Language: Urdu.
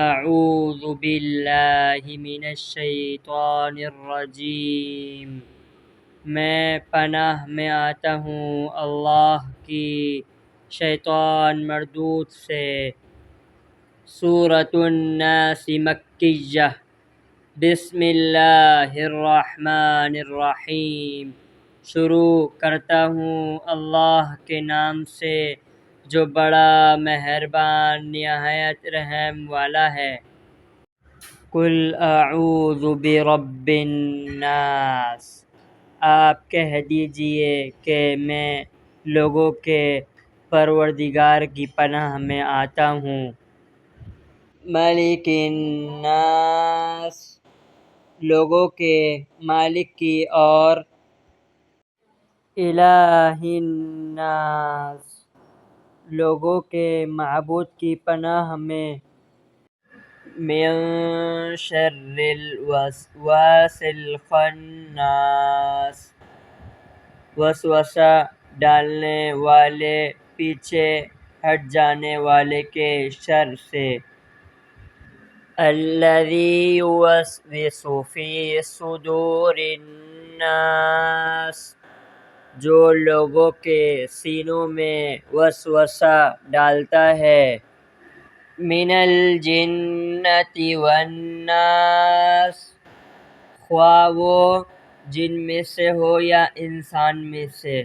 اعوذ باللہ من الشیطان الرجیم، میں پناہ میں آتا ہوں اللہ کی شیطان مردود سے۔ سورۃ الناس مکیہ۔ بسم اللہ الرحمن الرحیم۔ شروع کرتا ہوں اللہ کے نام سے جو بڑا مہربان نہایت رحم والا ہے۔ قل اعوذ برب الناس، آپ کہہ دیجئے کہ میں لوگوں کے پروردگار کی پناہ میں آتا ہوں۔ ملک الناس، لوگوں کے مالک کی، اور الہ الناس، لوگوں کے معبود کی پناہ میں۔ من شر الوسواس الخناس، وسوسہ ڈالنے والے، پیچھے ہٹ جانے والے کے شر سے۔ الذی یوسوس فی صدور الناس، جو لوگوں کے سینوں میں وسوسہ ڈالتا ہے۔ من الجنۃ والناس، خواہ وہ جن میں سے ہو یا انسان میں سے۔